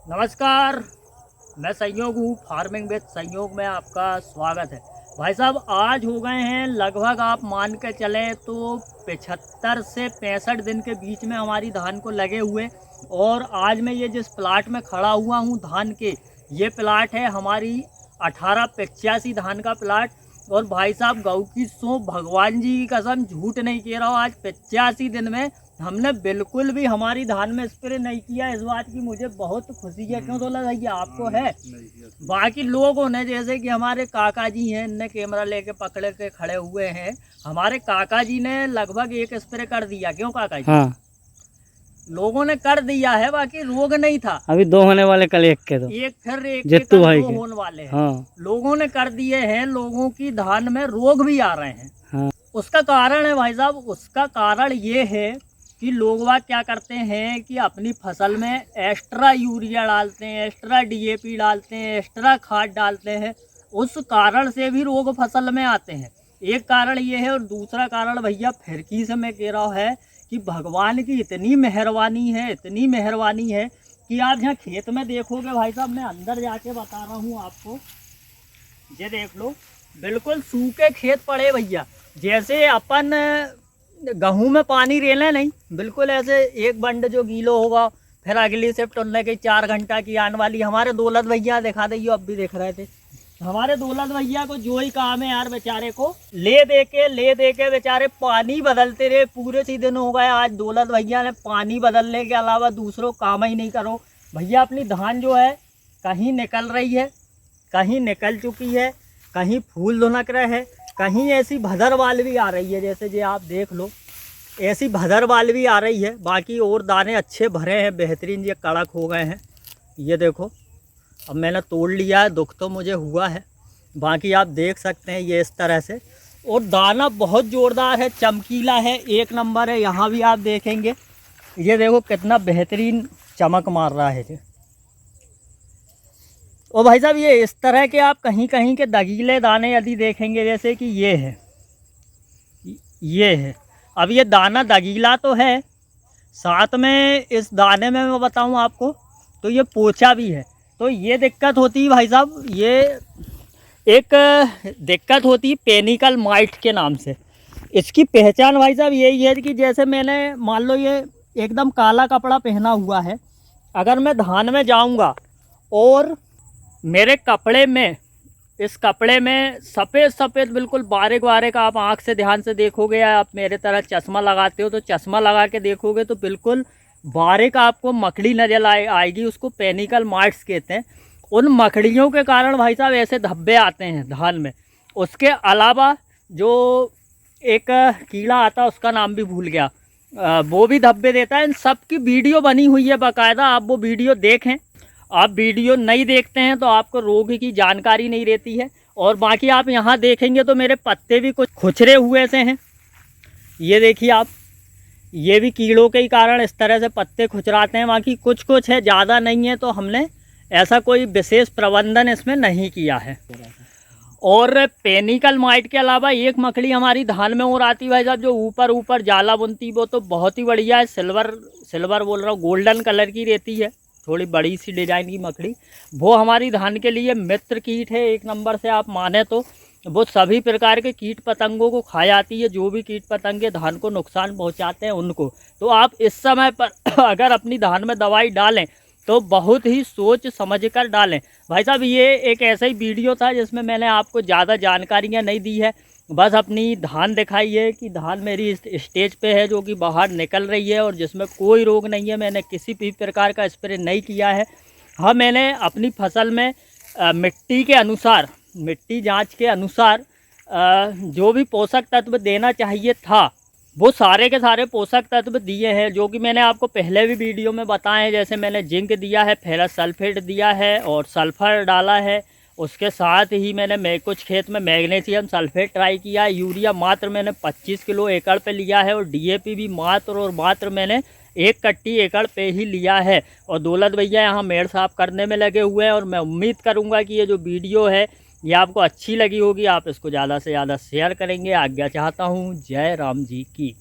नमस्कार, मैं संयोग हूँ। फार्मिंग विद संयोग में आपका स्वागत है। भाई साहब, आज हो गए हैं लगभग, आप मान के चलें तो 75 से 65 दिन के बीच में हमारी धान को लगे हुए। और आज मैं ये जिस प्लाट में खड़ा हुआ हूँ धान के, ये प्लाट है हमारी 1885 धान का प्लाट। और भाई साहब, गऊ की सौ भगवान जी की कसम, झूठ नहीं कह रहा हूँ, आज 85 दिन में हमने बिल्कुल भी हमारी धान में स्प्रे नहीं किया। इस बात की मुझे बहुत खुशी है। क्यों बोला भैया, आपको है? बाकी लोगों ने, जैसे कि हमारे काका जी हैं, इनने कैमरा लेके पकड़े के खड़े हुए हैं। हमारे काका जी ने लगभग एक स्प्रे कर दिया। क्यों काका जी? हाँ, लोगों ने कर दिया है, बाकी रोग नहीं था। अभी दो होने वाले, कल एक के दो, एक फिर एक जित्तू एक भाई दो के। होने वाले हैं। हाँ, लोगों ने कर दिए हैं, लोगों की धान में रोग भी आ रहे हैं। हाँ, उसका कारण है भाई साहब, उसका कारण ये है कि लोग बाग क्या करते हैं कि अपनी फसल में एक्स्ट्रा यूरिया डालते हैं, एक्स्ट्रा डीएपी डालते हैं, एक्स्ट्रा खाद डालते हैं। उस कारण से भी रोग फसल में आते हैं। एक कारण ये है। और दूसरा कारण भैया फिरकी से मैं कह रहा है कि भगवान की इतनी मेहरबानी है, इतनी मेहरबानी है कि आप जहाँ खेत में देखोगे भाई साहब, मैं अंदर जाके बता रहा हूँ आपको, ये देख लो, बिल्कुल सूखे खेत पड़े भैया। जैसे अपन गेहूं में पानी रेले नहीं, बिल्कुल ऐसे एक बंड जो गीलो होगा, फिर अगली शिफ्ट उनने की 4 घंटा की आने वाली। हमारे दौलत भैया दिखा दे, अब भी देख रहे थे, हमारे दौलत भैया को जो ही काम है यार, बेचारे को ले दे के बेचारे पानी बदलते रहे। पूरे सी दिन हो गए, आज दौलत भैया ने पानी बदलने के अलावा दूसरों काम ही नहीं करो। भैया अपनी धान जो है कहीं निकल रही है, कहीं निकल चुकी है, कहीं फूल धुनक रहे हैं, कहीं ऐसी भदरवाल भी आ रही है। जैसे ये आप देख लो, ऐसी भदरवाल भी आ रही है। बाकी और दाने अच्छे भरे हैं, बेहतरीन, ये कड़क हो गए हैं। ये देखो, अब मैंने तोड़ लिया है, दुख तो मुझे हुआ है। बाकी आप देख सकते हैं ये इस तरह से। और दाना बहुत ज़ोरदार है, चमकीला है, एक नंबर है। यहाँ भी आप देखेंगे, ये देखो कितना बेहतरीन चमक मार रहा है ये। और भाई साहब, ये इस तरह के आप कहीं कहीं के दगीले दाने यदि देखेंगे, जैसे कि ये है। अब ये दाना दगीला तो है, साथ में इस दाने में मैं बताऊं आपको तो ये पोचा भी है। तो ये दिक्कत होती है भाई साहब, ये एक दिक्कत होती है पेनिकल माइट के नाम से। इसकी पहचान भाई साहब यही है कि जैसे मैंने, मान लो ये एकदम काला कपड़ा पहना हुआ है, अगर मैं धान में जाऊंगा और मेरे कपड़े में, इस कपड़े में सफ़ेद सफ़ेद बिल्कुल बारीक बारीक, आप आँख से ध्यान से देखोगे, या आप मेरे तरह चश्मा लगाते हो तो चश्मा लगा के देखोगे तो बिल्कुल बारीक आपको मकड़ी नजर आएगी। उसको पेनिकल माइट्स कहते हैं। उन मकड़ियों के कारण भाई साहब ऐसे धब्बे आते हैं धान में। उसके अलावा जो एक कीड़ा आता है, उसका नाम भी भूल गया, वो भी धब्बे देता है। इन सब की वीडियो बनी हुई है बाकायदा, आप वो वीडियो देखें। आप वीडियो नहीं देखते हैं तो आपको रोग की जानकारी नहीं रहती है। और बाकी आप यहाँ देखेंगे तो मेरे पत्ते भी कुछ खुचरे हुए से हैं, ये देखिए आप, ये भी कीड़ों के ही कारण इस तरह से पत्ते खुचराते हैं। बाकी कुछ कुछ है, ज़्यादा नहीं है। तो हमने ऐसा कोई विशेष प्रबंधन इसमें नहीं किया है। और पेनिकल माइट के अलावा एक मकड़ी हमारी धान में और आती है भाई साहब, जो ऊपर ऊपर जाला बुनती, वो तो बहुत ही बढ़िया है। सिल्वर बोल रहा हूँ, गोल्डन कलर की रहती है, थोड़ी बड़ी सी डिजाइन की मकड़ी। वो हमारी धान के लिए मित्र कीट है, एक नंबर से आप माने तो। वो सभी प्रकार के कीट पतंगों को खा जाती है, जो भी कीट पतंगे धान को नुकसान पहुंचाते हैं उनको। तो आप इस समय पर अगर अपनी धान में दवाई डालें तो बहुत ही सोच समझ कर डालें। भाई साहब, ये एक ऐसा ही वीडियो था जिसमें मैंने आपको ज़्यादा जानकारियाँ नहीं दी है, बस अपनी धान दिखाई है कि धान मेरी इस स्टेज पे है जो कि बाहर निकल रही है और जिसमें कोई रोग नहीं है। मैंने किसी भी प्रकार का स्प्रे नहीं किया है। हाँ, मैंने अपनी फसल में मिट्टी के अनुसार, मिट्टी जांच के अनुसार जो भी पोषक तत्व देना चाहिए था, वो सारे के सारे पोषक तत्व दिए हैं, जो कि मैंने आपको पहले भी वीडियो में बताए हैं। जैसे मैंने जिंक दिया है, फेरस सल्फेट दिया है और सल्फ़र डाला है। उसके साथ ही मैंने कुछ खेत में मैग्नीशियम सल्फेट ट्राई किया है। यूरिया मात्र मैंने 25 किलो एकड़ पे लिया है। और डीएपी भी मात्र मैंने 1 कट्टी एकड़ पे ही लिया है। और दौलत भैया यहाँ मेड़ साफ करने में लगे हुए हैं। और मैं उम्मीद करूँगा कि ये जो वीडियो है ये आपको अच्छी लगी होगी, आप इसको ज़्यादा से ज़्यादा शेयर करेंगे। आज्ञा चाहता हूँ। जय राम जी की।